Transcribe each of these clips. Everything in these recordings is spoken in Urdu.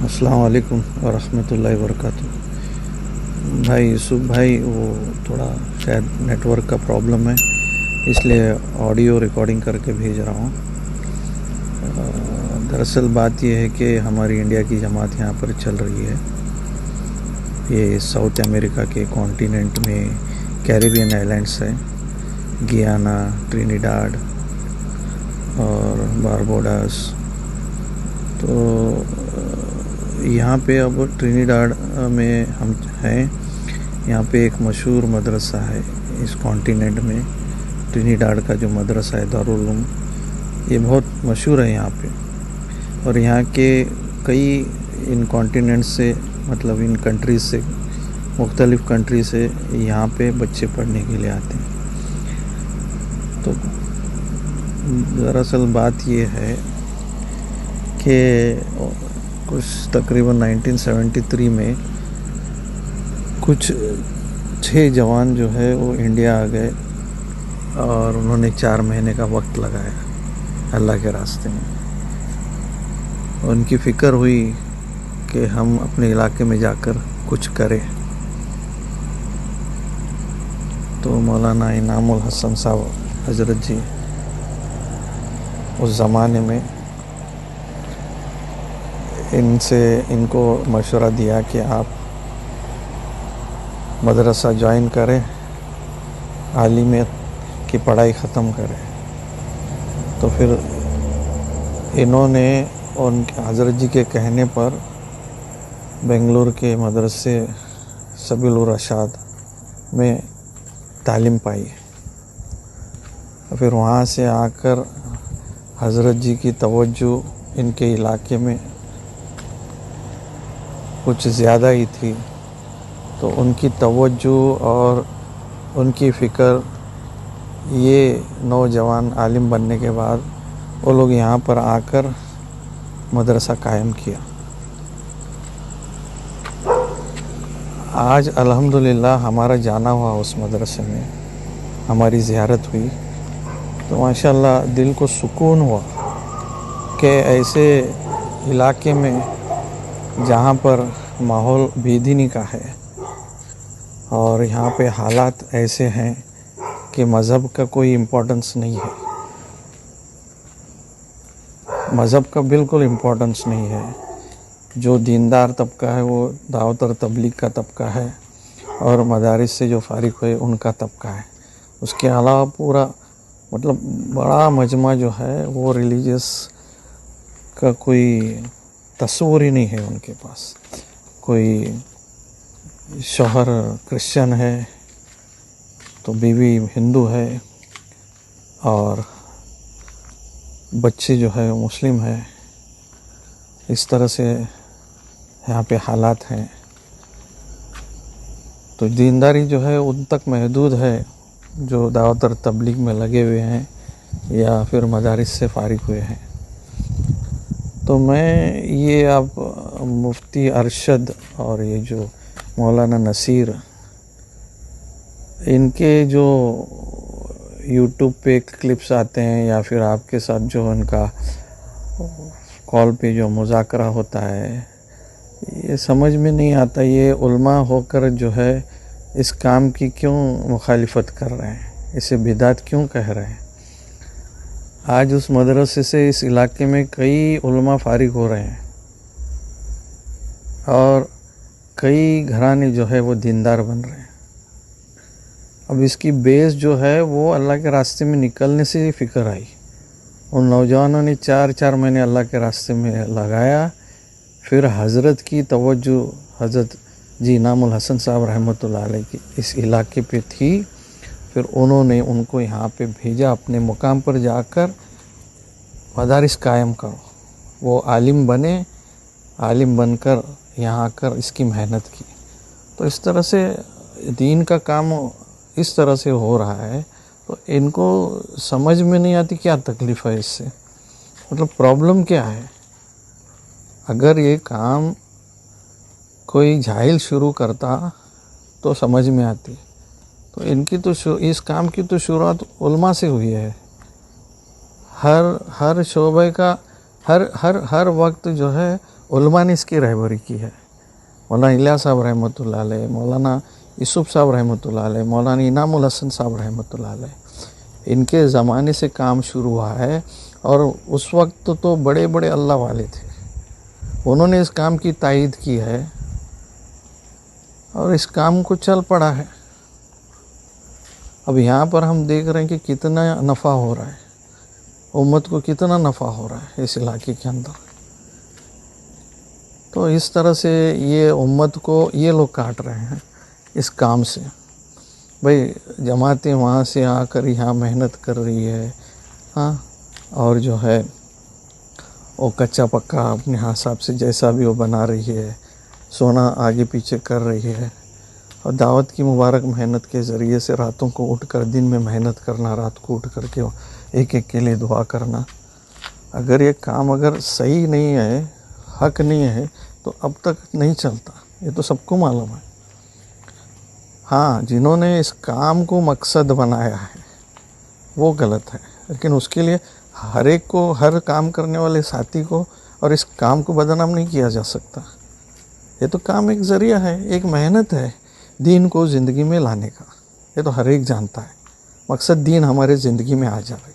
السلام علیکم ورحمۃ اللہ وبرکاتہ. بھائی یوسف بھائی، وہ تھوڑا شاید نیٹ ورک کا پرابلم ہے، اس لیے آڈیو ریکارڈنگ کر کے بھیج رہا ہوں. دراصل بات یہ ہے کہ ہماری انڈیا کی جماعت یہاں پر چل رہی ہے. یہ ساؤتھ امریکہ کے کانٹیننٹ میں کیریبین آئلینڈس ہیں، گیانا، ٹرینیڈاڈ اور باربوڈاس. تو یہاں پہ اب ٹرینیڈاڈ میں ہم ہیں. یہاں پہ ایک مشہور مدرسہ ہے اس کانٹیننٹ میں. ٹرینیڈاڈ کا جو مدرسہ ہے دارالعلوم، یہ بہت مشہور ہے یہاں پہ. اور یہاں کے کئی ان کانٹیننٹ سے، مطلب ان کنٹریز سے، مختلف کنٹری سے یہاں پہ بچے پڑھنے کے لیے آتے ہیں. تو دراصل بات یہ ہے کہ کچھ تقریباً 1973 میں کچھ 6 جوان جو ہے وہ انڈیا آ گئے، اور انہوں نے 4 مہینے کا وقت لگایا اللہ کے راستے میں. ان کی فکر ہوئی کہ ہم اپنے علاقے میں جا کر کچھ کریں. تو مولانا انعام الحسن صاحب حضرت جی اس زمانے میں ان کو مشورہ دیا کہ آپ مدرسہ جوائن کریں، عالمیت کی پڑھائی ختم کریں. تو پھر انہوں نے ان حضرت جی کے کہنے پر بنگلور کے مدرسے سبیل الرشاد میں تعلیم پائی. پھر وہاں سے آ کر حضرت جی کی توجہ ان کے علاقے میں کچھ زیادہ ہی تھی. تو ان کی توجہ اور ان کی فکر، یہ نوجوان عالم بننے کے بعد وہ لوگ یہاں پر آ کر مدرسہ قائم کیا. آج الحمدللہ ہمارا جانا ہوا اس مدرسے میں، ہماری زیارت ہوئی. تو ماشاءاللہ دل کو سکون ہوا کہ ایسے علاقے میں جہاں پر ماحول بے دینی کا ہے اور یہاں پہ حالات ایسے ہیں کہ مذہب کا کوئی امپورٹنس نہیں ہے، مذہب کا بالکل امپورٹنس نہیں ہے. جو دیندار طبقہ ہے وہ دعوت اور تبلیغ کا طبقہ ہے، اور مدارس سے جو فارغ ہوئے ان کا طبقہ ہے. اس کے علاوہ پورا مطلب بڑا مجمع جو ہے وہ ریلیجیس کا کوئی تصور ہی نہیں ہے ان کے پاس. کوئی شوہر کرسچن ہے تو بیوی ہندو ہے، اور بچے جو ہے مسلم ہے. اس طرح سے یہاں پہ حالات ہیں. تو دینداری جو ہے ان تک محدود ہے جو دعوت اور تبلیغ میں لگے ہوئے ہیں یا پھر مدارس سے فارغ ہوئے ہیں. تو میں یہ اب مفتی ارشد اور یہ جو مولانا نصیر، ان کے جو یوٹیوب پہ کلپس آتے ہیں یا پھر آپ کے ساتھ جو ان کا کال پہ جو مذاکرہ ہوتا ہے، یہ سمجھ میں نہیں آتا یہ علماء ہو کر جو ہے اس کام کی کیوں مخالفت کر رہے ہیں، اسے بدعت کیوں کہہ رہے ہیں. آج اس مدرسے سے اس علاقے میں کئی علماء فارغ ہو رہے ہیں، اور کئی گھرانے جو ہے وہ دیندار بن رہے ہیں. اب اس کی بیس جو ہے وہ اللہ کے راستے میں نکلنے سے ہی فکر آئی. ان نوجوانوں نے 4 مہینے اللہ کے راستے میں لگایا. پھر حضرت کی توجہ حضرت جی انعام الحسن صاحب رحمۃ اللہ علیہ کی اس علاقے پہ تھی. پھر انہوں نے ان کو یہاں پہ بھیجا، اپنے مقام پر جا کر مدارس قائم کرو. وہ عالم بنے، عالم بن کر یہاں آ کر اس کی محنت کی. تو اس طرح سے دین کا کام اس طرح سے ہو رہا ہے. تو ان کو سمجھ میں نہیں آتی کیا تکلیف ہے اس سے، مطلب پرابلم کیا ہے. اگر یہ کام کوئی جاہل شروع کرتا تو سمجھ میں آتی. تو ان کی تو اس کام کی تو شروعات علماء سے ہوئی ہے. ہر شعبے کا ہر وقت جو ہے علماء نے اس کی رہبری کی ہے. مولانا الیاس صاحب رحمۃ اللہ علیہ، مولانا یوسف صاحب رحمۃ اللہ علیہ، مولانا انعام الحسن صاحب رحمۃ اللہ علیہ، ان کے زمانے سے کام شروع ہوا ہے. اور اس وقت تو بڑے بڑے اللہ والے تھے، انہوں نے اس کام کی تائید کی ہے اور اس کام کو چل پڑا ہے. اب یہاں پر ہم دیکھ رہے ہیں کہ کتنا نفع ہو رہا ہے، امت کو کتنا نفع ہو رہا ہے اس علاقے کے اندر. تو اس طرح سے یہ امت کو یہ لوگ کاٹ رہے ہیں اس کام سے. بھئی جماعتیں وہاں سے آ کر یہاں محنت کر رہی ہے، ہاں، اور جو ہے وہ کچا پکا اپنے حساب سے جیسا بھی وہ بنا رہی ہے، سونا آگے پیچھے کر رہی ہے، اور دعوت کی مبارک محنت کے ذریعے سے راتوں کو اٹھ کر دن میں محنت کرنا، رات کو اٹھ کر کے ایک ایک کے لیے دعا کرنا. اگر یہ کام اگر صحیح نہیں ہے، حق نہیں ہے، تو اب تک نہیں چلتا، یہ تو سب کو معلوم ہے. ہاں، جنہوں نے اس کام کو مقصد بنایا ہے وہ غلط ہے، لیکن اس کے لیے ہر ایک کو، ہر کام کرنے والے ساتھی کو اور اس کام کو بدنام نہیں کیا جا سکتا. یہ تو کام ایک ذریعہ ہے، ایک محنت ہے دین کو زندگی میں لانے کا. یہ تو ہر ایک جانتا ہے، مقصد دین ہمارے زندگی میں آ جائے،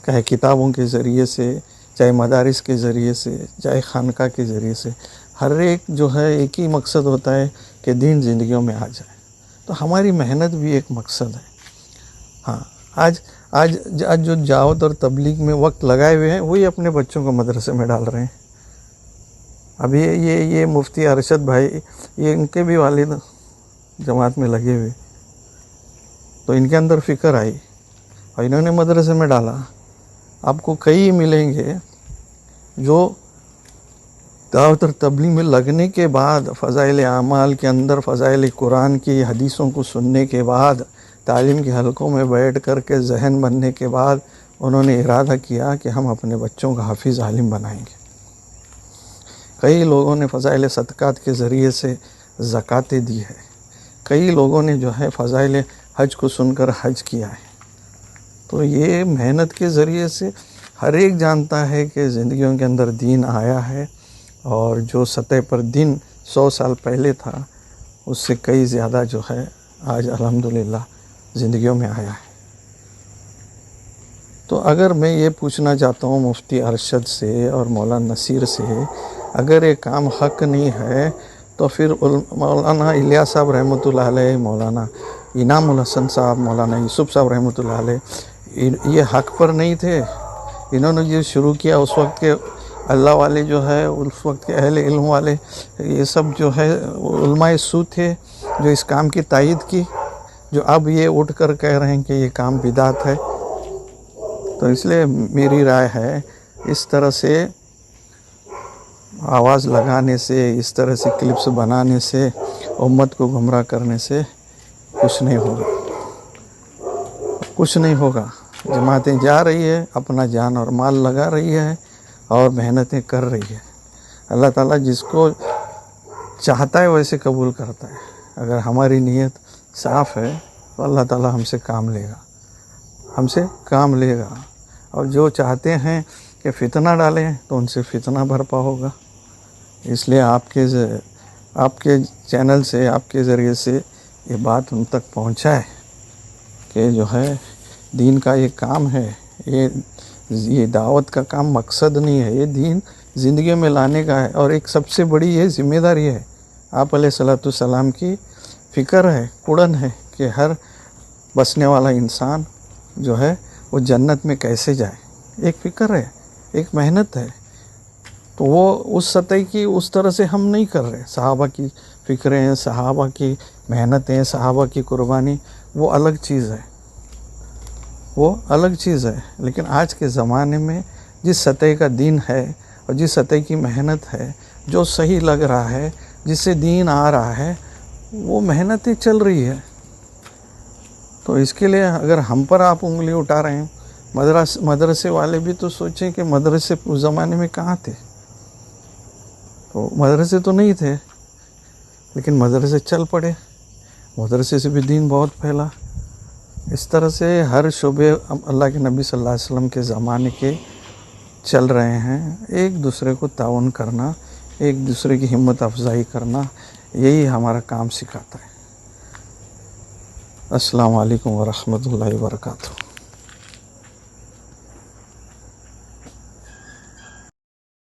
چاہے کتابوں کے ذریعے سے، چاہے مدارس کے ذریعے سے، چاہے خانقاہ کے ذریعے سے. ہر ایک جو ہے ایک ہی مقصد ہوتا ہے کہ دین زندگیوں میں آ جائے. تو ہماری محنت بھی ایک مقصد ہے. ہاں، آج جو دعوت اور تبلیغ میں وقت لگائے ہوئے ہیں وہی اپنے بچوں کو مدرسے میں ڈال رہے ہیں. ابھی یہ مفتی ارشد بھائی، یہ ان کے بھی والد جماعت میں لگے ہوئے، تو ان کے اندر فکر آئی اور انہوں نے مدرسے میں ڈالا. آپ کو کئی ملیں گے جو دعوت اور تبلیغ میں لگنے کے بعد، فضائل اعمال کے اندر فضائل قرآن کی حدیثوں کو سننے کے بعد، تعلیم کے حلقوں میں بیٹھ کر کے ذہن بننے کے بعد انہوں نے ارادہ کیا کہ ہم اپنے بچوں کا حافظ عالم بنائیں گے. کئی لوگوں نے فضائل صدقات کے ذریعے سے زکاتیں دی ہے. کئی لوگوں نے جو ہے فضائل حج کو سن کر حج کیا ہے. تو یہ محنت کے ذریعے سے ہر ایک جانتا ہے کہ زندگیوں کے اندر دین آیا ہے، اور جو سطح پر دین 100 سال پہلے تھا اس سے کئی زیادہ جو ہے آج الحمدللہ زندگیوں میں آیا ہے. تو اگر میں یہ پوچھنا چاہتا ہوں مفتی ارشد سے اور مولانا نصیر سے، اگر یہ کام حق نہیں ہے تو پھر مولانا الیاس صاحب رحمۃ اللہ علیہ، مولانا انعام الحسن صاحب، مولانا یوسف صاحب رحمۃ اللہ علیہ، یہ حق پر نہیں تھے؟ انہوں نے یہ شروع کیا اس وقت کے اللہ والے جو ہے، اس وقت کے اہل علم والے، یہ سب جو ہے علماء سو تھے جو اس کام کی تائید کی، جو اب یہ اٹھ کر کہہ رہے ہیں کہ یہ کام بدعت ہے. تو اس لیے میری رائے ہے اس طرح سے آواز لگانے سے، اس طرح سے کلپس بنانے سے، امت کو گمراہ کرنے سے کچھ نہیں ہوگا، کچھ نہیں ہوگا. جماعتیں جا رہی ہے، اپنا جان اور مال لگا رہی ہے اور محنتیں کر رہی ہے. اللہ تعالیٰ جس کو چاہتا ہے ویسے قبول کرتا ہے. اگر ہماری نیت صاف ہے تو اللہ تعالیٰ ہم سے کام لے گا، ہم سے کام لے گا. اور جو چاہتے ہیں کہ فتنہ ڈالیں تو ان سے فتنہ برپا ہوگا. اس لیے آپ کے چینل سے، آپ کے ذریعے سے یہ بات ان تک پہنچائے کہ جو ہے دین کا یہ کام ہے، یہ دعوت کا کام مقصد نہیں ہے، یہ دین زندگی میں لانے کا ہے. اور ایک سب سے بڑی یہ ذمہ داری ہے، آپ علیہ الصلوۃ والسلام کی فکر ہے، اڑن ہے کہ ہر بسنے والا انسان جو ہے وہ جنت میں کیسے جائے. ایک فکر ہے، ایک محنت ہے. تو وہ اس سطح کی اس طرح سے ہم نہیں کر رہے. صحابہ کی فکریں، صحابہ کی محنتیں، صحابہ کی قربانی وہ الگ چیز ہے، وہ الگ چیز ہے. لیکن آج کے زمانے میں جس سطح کا دین ہے اور جس سطح کی محنت ہے، جو صحیح لگ رہا ہے، جس سے دین آ رہا ہے، وہ محنتیں چل رہی ہے. تو اس کے لیے اگر ہم پر آپ انگلی اٹھا رہے ہیں، مدرسے والے بھی تو سوچیں کہ مدرسے اس زمانے میں کہاں تھے. تو مدرسے تو نہیں تھے، لیکن مدرسے چل پڑے، مدرسے سے بھی دین بہت پھیلا. اس طرح سے ہر شعبے اللہ کے نبی صلی اللہ علیہ وسلم کے زمانے کے چل رہے ہیں. ایک دوسرے کو تعاون کرنا, ایک دوسرے کی ہمت افزائی کرنا, یہی ہمارا کام سکھاتا ہے. السلام علیکم ورحمۃ اللہ وبرکاتہ.